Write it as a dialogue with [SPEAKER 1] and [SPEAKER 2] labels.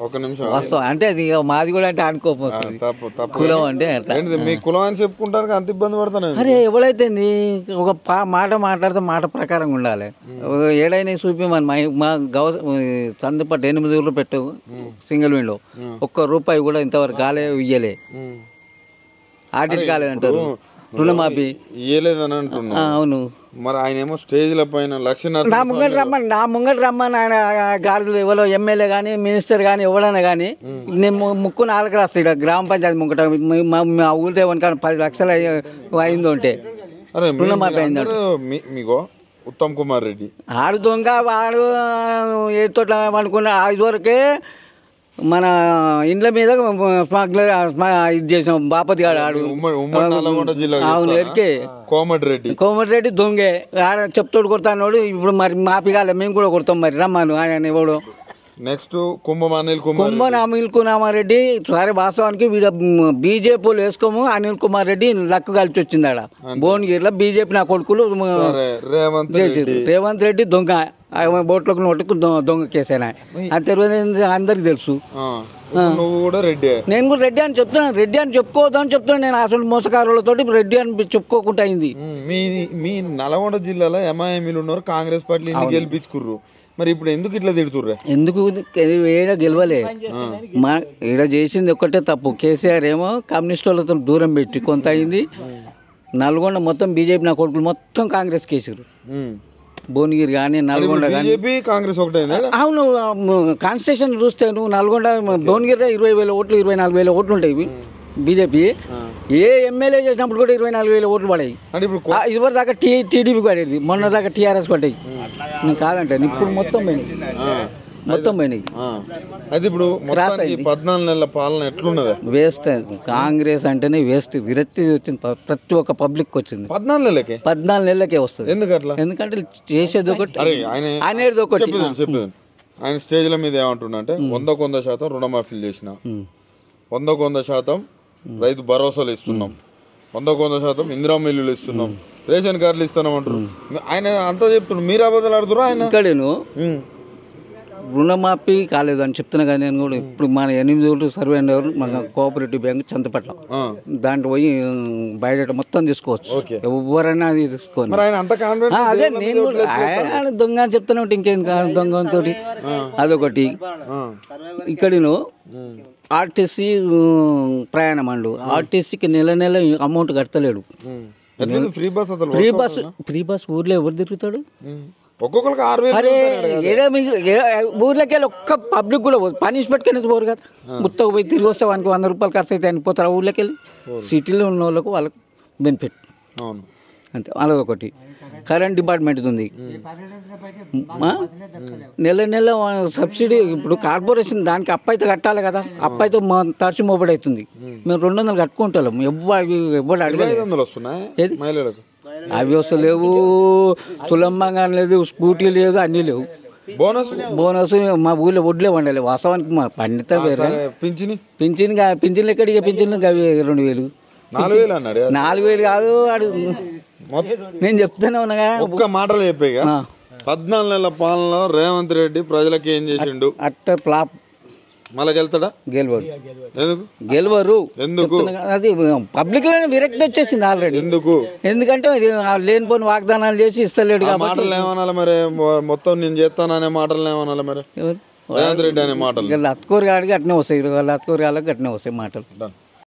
[SPEAKER 1] ఒక నిమిషం
[SPEAKER 2] వాస్తవం అంటే అది మాది కూడా అంటే అనుకోపోతుంది కులం అంటే
[SPEAKER 1] మీ కులం అని చెప్పుకుంటారు అంత ఇబ్బంది పడతాను.
[SPEAKER 2] అరే ఎవడైతే ఒక మాట మాట్లాడితే మాట ప్రకారంగా ఉండాలి. ఏడైనా చూపి మా సందుపట్టు 8 ఊర్లు పెట్టు సింగిల్ విండో ₹1 కూడా ఇంతవరకు కాలే ఇయ్యలే. ఆడిట్ కాలేదంటారు. రుణమాఫీ
[SPEAKER 1] ఇయ్యలేదని అంటున్నా.
[SPEAKER 2] అవును.
[SPEAKER 1] మరి ఆయన ఏమో స్టేజ్ల పైన
[SPEAKER 2] నా ముంగట రమ్మని ఆయన గాడిదలు ఎవరో ఎమ్మెల్యే కానీ మినిస్టర్ కానీ ఎవరైనా కానీ నేను ముక్కు 4 రాస్తాడు గ్రామ పంచాయతీ ముంగట మా ఊళ్ళో వనక 10 లక్షలు అయిందో అంటే రుణమాఫీ అయిందంట.
[SPEAKER 1] మీకు ఉత్తమ్ కుమార్ రెడ్డి
[SPEAKER 2] ఆడు దొంగ వాడు ఏ తోట అనుకున్న ఇదివరకే మన ఇండ్ల మీద స్మగ్లర్ ఇది చేసాం బాపతి గాడు ఆడు అవును ఎరికే కోమటిరెడ్డి దొంగే ఆడ చెప్తోడు కొడతాడు. ఇప్పుడు మరి మాఫీ కాలే మేము కూడా కొడతాం మరి రమ్మను ఆయన ఎవడు.
[SPEAKER 1] నెక్స్ట్ కుంభం
[SPEAKER 2] అనిల్ కుమార్ రెడ్డి సరే వాస్తవానికి వీడు బీజేపీలు వేసుకోము. అనిల్ కుమార్ రెడ్డి లక్కు కలిసి వచ్చింది ఆడ భువనగిరిలో బీజేపీ నా కొడుకులు రేవంత్ రెడ్డి దొంగ బోట్లోకి నోటుకు దొంగ కేసేనా అది తెలియదు అందరికి తెలుసు. నేను కూడా రెడ్డి అని చెప్తున్నాను. రెడ్డి అని చెప్పుకోవద్దు అని చెప్తున్నాను. నేను అసలు మోసకారులతో రెడ్డి అని చెప్పుకోకుండా అయింది.
[SPEAKER 1] మీ నల్గొండ జిల్లాలో ఎంఐఎంలు ఉన్నారు, కాంగ్రెస్ పార్టీ గెలిపించుకుర్రు. మరి ఇప్పుడు ఎందుకు ఇట్లా తిడుతుర్రా?
[SPEAKER 2] ఎందుకు ఏడ గెలవలే మా ఈడ చేసింది ఒక్కటే తప్పు. కేసీఆర్ ఏమో కమ్యూనిస్ట్ వాళ్ళతో దూరం పెట్టి కొంత అయింది. నల్గొండ మొత్తం బీజేపీ నా కొడుకులు మొత్తం కాంగ్రెస్ కేసారు. భువనగిరి కానీ నల్గొండ కానీ
[SPEAKER 1] కాంగ్రెస్ ఒకటే.
[SPEAKER 2] అవును కాన్స్టిట్యూషన్ చూస్తే నువ్వు నల్గొండ భువనగిరిలో 20,000 ఓట్లు 24,000 ఓట్లు ఉంటాయి బీజేపీ. ఏ ఎమ్మెల్యే చేసినప్పుడు కూడా 24,000 ఓట్లు పడాయి. ఇదివరకు దాకా టీడీపీ పడేది, మొన్న దాకా టీఆర్ఎస్ పడ్డాయి. కాదంటే ఇప్పుడు మొత్తం పోయినాయి.
[SPEAKER 1] అది ఇప్పుడు 14 నెలల పాలన ఎట్లున్నది?
[SPEAKER 2] వేస్ట్. కాంగ్రెస్ అంటేనే వేస్ట్. విరక్తి వచ్చింది ప్రతి ఒక్క పబ్లిక్ వచ్చింది. 14 నెలలకే వస్తుంది. ఎందుకంటే చేసేది ఒకటి అనేది ఒకటి.
[SPEAKER 1] ఆయన స్టేజ్ల మీద ఏమంటున్నా అంటే 100% రుణమాఫీలు చేసిన, 100% రైతు భరోసాలు ఇస్తున్నాం, 100% ఇందిరామ్మ ఇల్లులు ఇస్తున్నాం, రేషన్ కార్డులు ఇస్తున్నాం అంటారు. ఆయన అంతా చెప్తున్నాడు. మీరు అబద్ధాలు ఆడుతున్నారు. ఆయన
[SPEAKER 2] ఇక్కడేను రుణమాఫీ కాలేదు అని చెప్తున్నా కానీ నేను కూడా ఇప్పుడు మన 8 ఊళ్ళు సర్వే అయినవారు మన కోఆపరేటివ్ బ్యాంక్ చంతపట్ల దాంట్లో పోయి బయట మొత్తం తీసుకోవచ్చు. ఎవరైనా తీసుకోండి. అదే నేను ఆయన దొంగ అని చెప్తున్నా ఉంటే ఇంకేం దొంగతో అదొకటి. ఇక్కడను ఆర్టీసీ ప్రయాణం అండు. ఆర్టీసీకి నెల అమౌంట్ కడతలేడు. ఫ్రీ బస్ ఊర్లో ఎవరు తిరుగుతాడు? అరే ఊర్లోకి వెళ్ళి ఒక్క పబ్లిక్ కూడా పనిష్మెంట్ కింద పోరు కదా. గుత్తకు పోయి తిరిగి వస్తే వానికి ₹100 ఖర్చు అయితే అనిపోతారు ఊర్లోకి వెళ్ళి. సిటీలో ఉన్న వాళ్ళకు వాళ్ళకు బెనిఫిట్ అంతే. వాళ్ళదొకటి. కరెంట్ డిపార్ట్మెంట్ ఉంది, నెల సబ్సిడీ. ఇప్పుడు కార్పొరేషన్ దానికి అప్పు అయితే కట్టాలి కదా. అప్పు అయితే తరచు మోబడి అవుతుంది. మేము 200 కట్టుకుంటాం. ఎవరు అడగలేదు. అవి వస్తలేవు, తులంబంగా లేదు, స్కూటీ లేదు, అన్నీ లేవు. బోనస్ మా ఊళ్ళో వడ్లే వండాలి. వాస్తవానికి మా పండిత వేరే పింఛన్లు ఎక్కడికి పింఛన్లు 2,000 4,000 కాదు. వాడు నేను చెప్తానే ఉన్నా కదా.
[SPEAKER 1] ఒక్క మాటలు చెప్పాయి. 14 నెలల పాలనలో రేవంత్ రెడ్డి ప్రజలకు ఏం చేసిండు?
[SPEAKER 2] అట్ట ఫ్లాప్.
[SPEAKER 1] మళ్ళా గెలుతాడా?
[SPEAKER 2] గెలవరు. ఎందుకు? అది పబ్లిక్ లోనే విరక్తి వచ్చేసింది ఆల్రెడీ. ఎందుకంటే లేనిపోని వాగ్దానాలు చేసి ఇస్తలేడు.
[SPEAKER 1] మాటలు ఏమనాలి మరి? మొత్తం నేను చేస్తాననే మాటలు ఏమనాలి మరి? రేవంత్ రెడ్డి అనే మాటలు
[SPEAKER 2] అత్కూరు గాడికి అట్నే వస్తాయి, వాళ్ళ అత్కూరు గాళ్ళకి అట్నే వస్తాయి మాటలు.